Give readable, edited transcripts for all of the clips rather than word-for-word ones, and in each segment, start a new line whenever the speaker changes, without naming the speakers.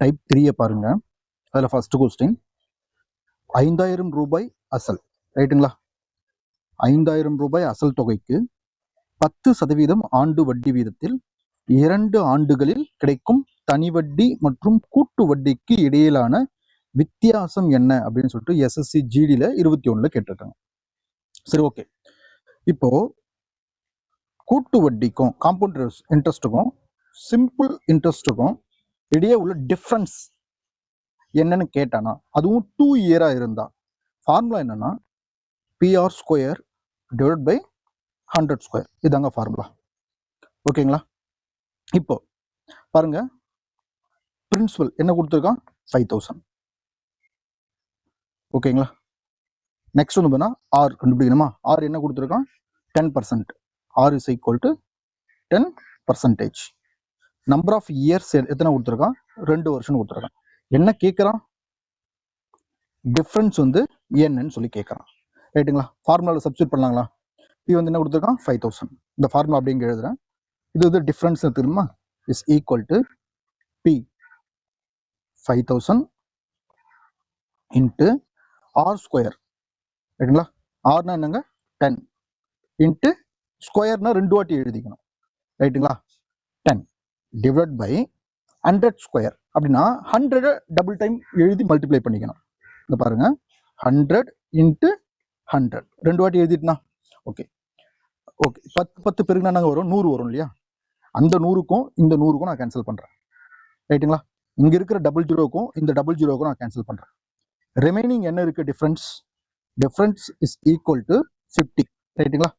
Type 3 பாருங்க. அதில் first question 5000 ரூபாய் அசல், ரைட்டுங்களா? 5000 ரூபாய் அசல் தொகைக்கு 10% ஆண்டு வட்டி வீதத்தில் 2 ஆண்டுகளில் கிடைக்கும் தனி வட்டி மற்றும் கூட்டு வட்டிக்கு இடையிலான வித்தியாசம் என்ன அப்படின்னு சொல்லிட்டு எஸ்எஸ்சி ஜிடியில் 21 கேட்டிருக்காங்க. சரி, ஓகே. இப்போ கூட்டு வட்டிக்கும் காம்பவுண்ட் இன்ட்ரெஸ்ட்டுக்கும் சிம்பிள் இன்ட்ரெஸ்ட்டுக்கும் இடையே உள்ள டிஃப்ரென்ஸ் என்னன்னு கேட்டானா, அதுவும் 2 இயரா இருந்தா ஃபார்முலா என்னன்னா P R square divide by 100 square. இதாங்க ஃபார்முலா. ஓகேங்களா? இப்போ பாருங்க, பிரின்சிபல் என்ன கொடுத்துருக்கான்? 5000. ஓகேங்களா? நெக்ஸ்ட் வந்து பார்த்தா ஆர் கண்டுபிடிக்கணுமா? ஆர் என்ன கொடுத்துருக்கான்? 10%. R is equal to 10%. Number of years எத்தனை கொடுத்துருக்கான்? 2 வருஷம் கொடுத்துருக்கான். என்ன கேட்குறான்? டிஃப்ரென்ஸ் வந்து என்னன்னு சொல்லி கேட்குறான். ரைட்டுங்களா? ஃபார்முலாவில் சப்ஸ்டியூட் பண்ணலாங்களா? பி வந்து என்ன கொடுத்துருக்கான்? 5000. இந்த ஃபார்முலா அப்படிங்க எழுதுறேன். இது வந்து டிஃப்ரென்ஸ் தெரியுமா? Is equal to P 5000 into R square. ரைட்டுங்களா? ஆர்னா என்னங்க? 10 இன்ட்டு ஸ்கொயர்னா 2 வாட்டி எழுதிக்கணும். ரைட்டுங்களா? 10 டிவைட் பை 100 ஸ்கொயர். அப்படின்னா 100 டபுள் டைம் எழுதி மல்டிப்ளை பண்ணிக்கணும். இந்த பாருங்க, 100 இன்ட்டு 100 2 வாட்டி எழுதிட்டுனா ஓகே. ஓகே, 10 பெருக்குனா நாங்கள் வரும் 100 வரும் இல்லையா? அந்த 100க்கும் இந்த 100க்கும் நான் கேன்சல் பண்ணுறேன். ரைட்டுங்களா? இங்கே இருக்கிற டபுள் ஜீரோக்கும் இந்த டபுள் ஜீரோக்கும் நான் கேன்சல் பண்ணுறேன். ரிமைனிங் என்ன இருக்கு? Difference is equal to 50. ரைட்டுங்களா?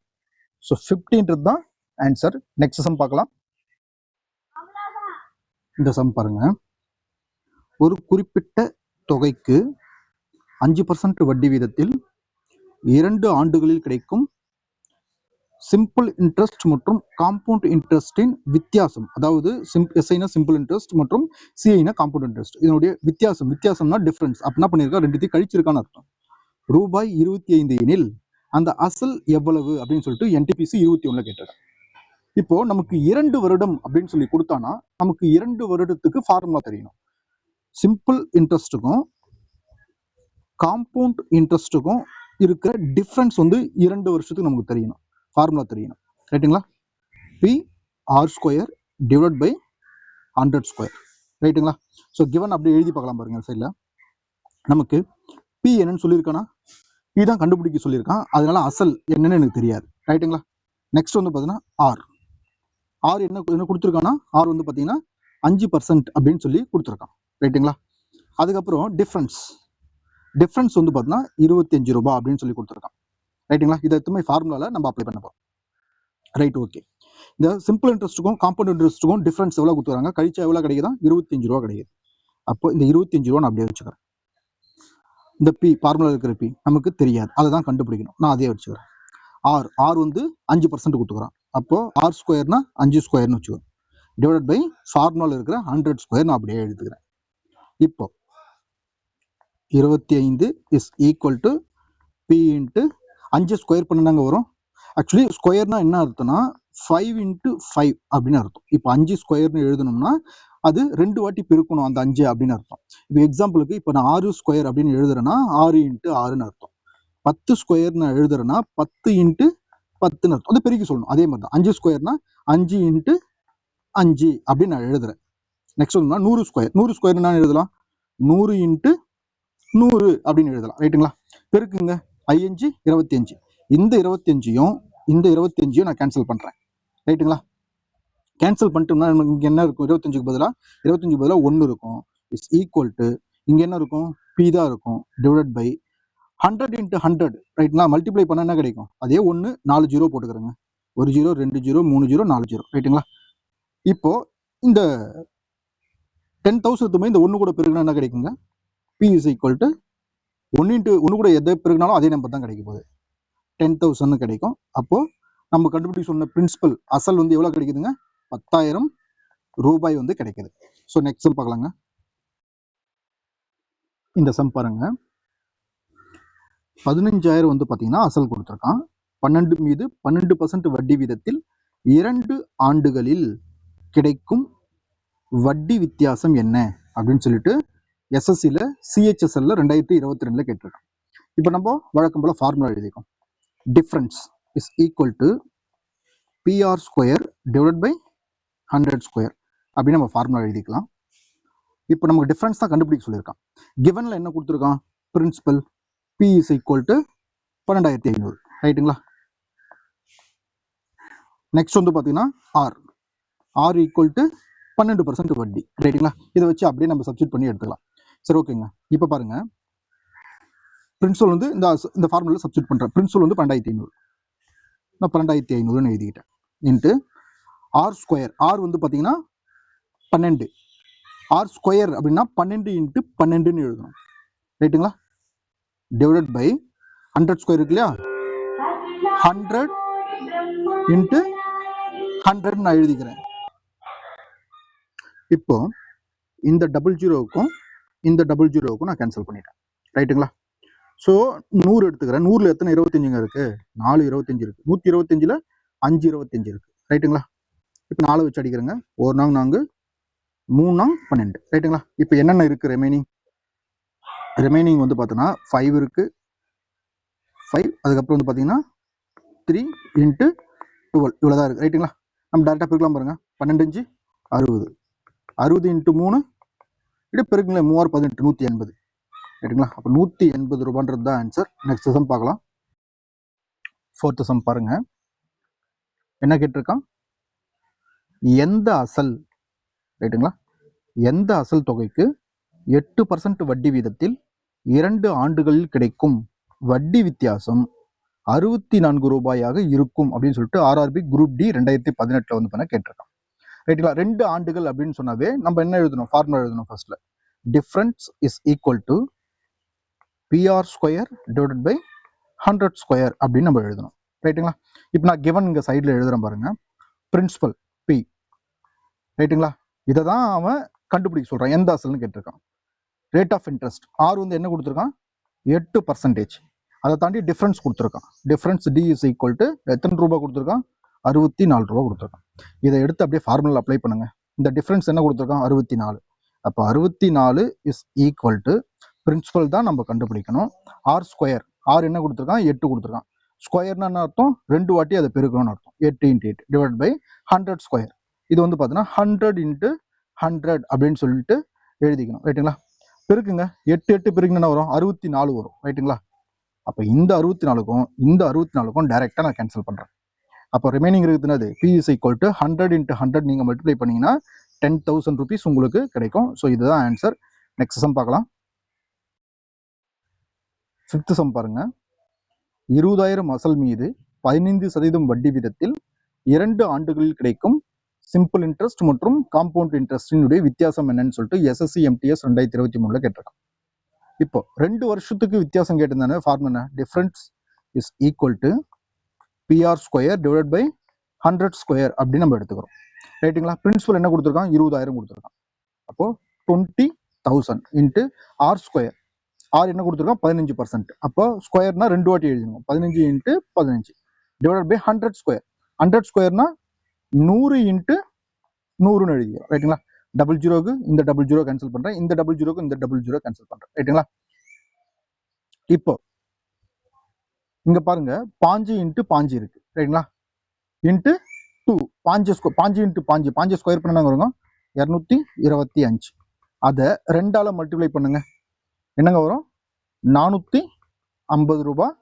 ஸோ 50ன்றது தான் ஆன்சர். நெக்ஸ்ட் சம் பார்க்கலாம். இந்த சம் பாருங்க, ஒரு குறிப்பிட்ட தொகைக்கு 5% வட்டி வீதத்தில் 2 ஆண்டுகளில் கிடைக்கும் சிம்பிள் இன்ட்ரெஸ்ட் மற்றும் காம்பவுண்ட் இன்ட்ரெஸ்டின் வித்தியாசம். அதாவது எஸ்ஐனா சிம்பிள் இன்ட்ரெஸ்ட் மற்றும் சிஐனா காம்பவுண்ட் இன்ட்ரெஸ்ட். இதனுடைய வித்தியாசம்னா டிஃபரன்ஸ். அப்படின்னா பண்ணியிருக்கா? ரெண்டுத்தையும் கழிச்சிருக்கான்னு அர்த்தம். ரூபாய் 25 எனில் அந்த அசல் எவ்வளவு அப்படின்னு சொல்லிட்டு என்டிபிசி 21 கேட்டிருக்காங்க. இப்போ நமக்கு 2 வருடம் அப்படின்னு சொல்லி கொடுத்தானா நமக்கு 2 வருடத்துக்கு ஃபார்முலா தெரியணும். சிம்பிள் இன்ட்ரெஸ்ட்டுக்கும் காம்பவுண்ட் இன்ட்ரெஸ்ட்டுக்கும் இருக்கிற டிஃப்ரென்ஸ் வந்து 2 வருஷத்துக்கு நமக்கு தெரியணும். ஃபார்முலா தெரியணும். ரைட்டுங்களா? P R square divide by 100 square. ரைட்டுங்களா? ஸோ கிவன் அப்படியே எழுதி பார்க்கலாம் பாருங்க. சைடில் நமக்கு பி என்னன்னு சொல்லியிருக்கானா? பி தான் கண்டுபிடிக்க சொல்லியிருக்கான். அதனால அசல் என்னன்னு எனக்கு தெரியாது. ரைட்டுங்களா? நெக்ஸ்ட் வந்து பார்த்தீங்கன்னா ஆர் என்ன கொடுத்துருக்கானா? ஆர் வந்து பார்த்தீங்கன்னா 5% அப்படின்னு சொல்லி கொடுத்துருக்கான். ரைட்டுங்களா? அதுக்கப்புறம் டிஃப்ரென்ஸ் வந்து பார்த்தீங்கன்னா 25 ரூபாய் அப்படின்னு சொல்லி கொடுத்துருக்கான். ரைட்டுங்களா? இதை எதுவுமே ஃபார்முலாவில் நம்ம அப்ளை பண்ண போகிறோம். Right, okay. இந்த சிம்பிள் இன்ட்ரெஸ்ட்டுக்கும் காம்பவுண்ட் இன்ட்ரெஸ்ட்டுக்கும் டிஃப்ரென்ஸ் எவ்வளோ கொடுத்துறாங்க? கழிச்சா எவ்வளோ கிடைக்குதா? 25 ரூபா கிடைக்குது. அப்போ இந்த 25 ரூபா நான் அப்படியே வச்சுக்கிறேன். இந்த பி ஃபார்முலா இருக்கிற பி நமக்கு தெரியாது, அதை தான் கண்டுபிடிக்கணும். நான் அதே வச்சுக்கிறேன். ஆர் வந்து 5% கொடுத்துக்கிறோம். அப்போ ஆர் ஸ்கொயர்னா 5 ஸ்கொயர்னு வச்சுக்கிறோம். டிவைட் பை ஃபார்முலாவில் இருக்கிற 100 ஸ்கொயர் நான் அப்படியே எழுதுக்கிறேன். இப்போ 25 is equal to P into 5 square பண்ணாங்க வரும். ஆக்சுவலி ஸ்கொயர்னா என்ன அர்த்தம்னா 5 இன்ட்டு 5 அப்படின்னு அர்த்தம். இப்போ 5 ஸ்கொயர்னு எழுதணும்னா அது 2 வாட்டி பெருக்கணும் அந்த 5 அப்படின்னு அர்த்தம். இப்போ எக்ஸாம்பிளுக்கு இப்போ நான் 6 ஸ்கொயர் அப்படின்னு எழுதுறேன்னா 6 இன்ட்டு 6ன்னு அர்த்தம். 10 ஸ்கொயர்னு எழுதுறேன்னா 10 இன்ட்டு 10ன்னு அர்த்தம். அது பெருக்கி சொல்லணும். அதே மாதிரி தான் 5 ஸ்கொயர்னா 5 இன்ட்டு 5 அப்படின்னு நான் எழுதுறேன். நெக்ஸ்ட் வந்து 100 ஸ்கொயர் என்ன எழுதலாம்? 100 இன்ட்டு 100 அப்படின்னு எழுதலாம். ரைட்டுங்களா? பெருக்குங்க. 5 25. இந்த 25யும் நான் கேன்சல் பண்றேன். ரைட்டுங்களா? கேன்சல் பண்ணிட்டோம்னா இங்க என்ன இருக்கும்? 25க்கு பதிலாக 1 இருக்கும். இட்ஸ் ஈக்குவல் டு இங்க என்ன இருக்கும்? பி தான் இருக்கும். Divide by 100 into 100. ரைட்டுங்களா? மல்டிப்ளை பண்ண என்ன கிடைக்கும்? அதே 1 4 ஜீரோ போட்டுக்கிறேங்க. 1 0 2 0 3 0 4 0. ரைட்டுங்களா? இப்போ இந்த 10,000 இந்த 1 கூட பெருக்குனா என்ன கிடைக்குங்க? P is equal to 1 into 1 கூட எதை பெருக்கினாலும் அதே நம்பர் தான் கிடைக்க போகுது. 10,000 கிடைக்கும். அப்போ நம்ம கண்டுபிடிச்சு சொன்ன பிரின்சிபல் அசல் வந்து எவ்வளவு கிடைக்குதுங்க? 10,000 ரூபாய் வந்து கிடைக்குது. ஸோ நெக்ஸ்ட் சம் பார்க்கலாங்க. இந்த சம் பாருங்க, 15,000 வந்து பார்த்தீங்கன்னா அசல் கொடுத்துருக்கான். 12 மீது 12% வட்டி வீதத்தில் 2 ஆண்டுகளில் கிடைக்கும் வட்டி வித்தியாசம் என்ன அப்படின்னு சொல்லிட்டு எஸ்எஸ்சியில் சிஹெச்எஸ்எல்ல 2022 கேட்டிருக்கான். இப்போ நம்ம வழக்கம் போல் ஃபார்முலா எழுதிக்கோம். Difference is equal to PR square divide by 100 square அப்படின்னு நம்ம ஃபார்முலா எழுதிக்கலாம். இப்போ நமக்கு டிஃப்ரென்ஸ் தான் கண்டுபிடிக்க சொல்லியிருக்கான். கிவனில் என்ன கொடுத்துருக்கான்? Principal P is equal to 12500, ரைட்டுங்களா? நெக்ஸ்ட் வந்து பார்த்தீங்கன்னா ஆர் ஈக்குவல் டு 12% வட்டி, ரைட்டுங்களா? இதை வச்சு அப்படியே நம்ம சப்ஸ்டிட் பண்ணி எடுத்துக்கலாம். சரி, ஓகேங்க. இப்போ பாருங்க, பிரின்சிபல் வந்து இந்த ஃபார்முலா சப்ஸ்டிட் பண்ணுறேன். பிரின்சிபல் வந்து 12500, நான் 12500 எழுதிக்கிட்டேன். இன்ட்டு ஆர் ஸ்கொயர், ஆர் வந்து பார்த்தீங்கன்னா 12, ஆர் ஸ்கொயர் அப்படின்னா 12 இன்ட்டு 12ன்னு எழுதணும், ரைட்டுங்களா? டிவைடட் பை 100 ஸ்கொயர் இருக்கு இல்லையா, 100 இன்ட்டு 100 நான் எழுதிக்கிறேன். இப்போ இந்த 00க்கும் இந்த 00க்கும் நான் கேன்சல் பண்ணிட்டேன், ரைட்டுங்களா? ஸோ 100 எடுத்துக்கிறேன். 100ல் எத்தனை 25ங்க இருக்கு? 4 25 இருக்கு. 125ல் 5 25 இருக்கு, ரைட்டுங்களா? இப்போ 4 வச்சு அடிக்கிறேங்க. 1 நாங் 4, 3 நாங் 12, ரைட்டுங்களா? இப்போ என்னென்ன இருக்கு ரிமைனிங் வந்து பார்த்தோன்னா 5 இருக்கு, 5, அதுக்கப்புறம் வந்து பார்த்தீங்கன்னா 3 இன்ட்டு 12 இவ்வளோதான் இருக்குது, ரைட்டுங்களா? நம்ம டேரெக்டாக பெருக்கலாம் பாருங்கள். 12 5 60 இன்ட்டு 3 இப்படி பெருக்குங்களேன். 3 18 180, ரைட்டுங்களா? அப்போ 180 ரூபான்றது தான் ஆன்சர். நெக்ஸ்ட் சம் பார்க்கலாம். 4th சம் பாருங்க. என்ன கேட்டிருக்கான்? எந்த அசல், ரைட்டுங்களா, எந்த அசல் தொகைக்கு 8% வட்டி வீதத்தில் 2 ஆண்டுகளில் கிடைக்கும் வட்டி வித்தியாசம் 64 ரூபாயாக இருக்கும் அப்படின்னு சொல்லிட்டு ஆர்ஆர்பி குரூப் டி 2018 வந்து பண்ண கேட்டிருக்கான், ரைட்டுங்களா? 2 ஆண்டுகள் அப்படின்னு சொன்னாவே நம்ம என்ன எழுதணும்? ஃபார்முலா எழுதணும். ஃபர்ஸ்ட்ல difference is equal to PR square divided by 100 square அப்படின்னு நம்ம எழுதணும், ரைட்டுங்களா? இப்போ நான் கிவன் இங்கே சைடில் எழுதுறேன் பாருங்க. பிரின்சிபல் பி, ரைட்டுங்களா? இதை தான் அவன் கண்டுபிடிக்க சொல்கிறான். எந்த அசல்னு கேட்டிருக்கான். ரேட் ஆஃப் இன்ட்ரெஸ்ட் ஆர் வந்து என்ன கொடுத்துருக்கான்? 8%. அதை தாண்டி டிஃப்ரென்ஸ் கொடுத்துருக்கான். Difference D is equal to எத்தனை ரூபா கொடுத்துருக்கான்? 64 ரூபா கொடுத்துருக்கான். இதை எடுத்து அப்படியே ஃபார்முலா அப்ளை பண்ணுங்க. இந்த டிஃப்ரென்ஸ் என்ன கொடுத்துருக்கான்? 64. அப்போ 64 இஸ் ஈக்குவல் டு பிரின்சிபல் தான் நம்ம கண்டுபிடிக்கணும். ஆர் ஸ்கொயர், ஆர் என்ன கொடுத்துருக்கான்? 8 கொடுத்துருக்கான். ஸ்கொயர்னா என்ன அர்த்தம்? 2 வாட்டி அதை பெருக்கணும்னு அர்த்தம். 8 இன்ட்டு 8 டிவைட் பை 100 ஸ்கொயர். இது வந்து பார்த்தீங்கன்னா 100 இன்ட்டு 100 அப்படின்னு சொல்லிட்டு எழுதிக்கணும், ரைட்டுங்களா? பெருக்குங்க. 8 8 பெருக்குன்னா வரும் 64 வரும், ரைட்டுங்களா? அப்போ இந்த 64க்கும் இந்த 64க்கும் டைரெக்டாக நான் கேன்சல் பண்ணுறேன். அப்போ ரிமைனிங் இருக்குதுன்னு P is equal to 100 into 100 நீங்கள் மல்டிப்ளை பண்ணிங்கன்னா 10,000 rupees உங்களுக்கு கிடைக்கும். ஸோ இதுதான் ஆன்சர். நெக்ஸ்ட் சம் பார்க்கலாம். 5th சம் பாருங்க. 20,000 அசல் மீது 15% வட்டி வீதத்தில் 2 ஆண்டுகளில் கிடைக்கும் சிம்பிள் இன்ட்ரெஸ்ட் மற்றும் காம்பவுண்ட் இன்ட்ரெஸ்டினுடைய வித்தியாசம் என்னன்னு சொல்லிட்டு எஸ்எஸ்சி எம்டிஎஸ் 2023 கேட்டிருக்கான். இப்போ 2 வருஷத்துக்கு வித்தியாசம் கேட்டிருந்தானே ஃபார்முலா என்ன? Difference is equal to PR square divide by 100 square அப்படின்னு நம்ம எடுத்துக்கிறோம், ரைட்டுங்களா? பிரின்சிபல் என்ன கொடுத்துருக்கான்? 20,000 கொடுத்துருக்கான். அப்போ 20,000 இன்ட்டு ஆர் ஸ்கொயர், ஆர் என்ன கொடுத்துருக்கான்? 15%. அப்போ ஸ்கொயர்னா 2 வாட்டி எழுதிக்கணும். 15 இன்ட்டு 15 டிவைட் பை 100 ஸ்கொயர். 100 ஸ்கொயர்னா 100 இன்ட்டு 100ன்னு எழுதிக்கிறோம், ரைட்டுங்களா? 00க்கு இந்த 00 கேன்சல் பண்றேன், இந்த 00க்கு இந்த 00 கேன்சல் பண்றேன், ரைட்டுங்களா? இப்போ இங்க பாருங்க 5 இன்ட்டு 5 இருக்கு, ரைட்டுங்களா? இன்ட்டு 2 5 இன்ட்டு 5 ஸ்கொயர் பண்ணா வருங்க 225. அதை 2ஆல மல்டிப்ளை பண்ணுங்க, என்னங்க வரும்? 450 ரூபாய்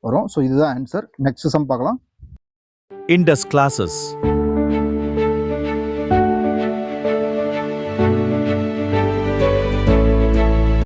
வரும். ஸோ இதுதான் ஆன்சர். நெக்ஸ்ட் சம் பார்க்கலாம்.
Indus classes.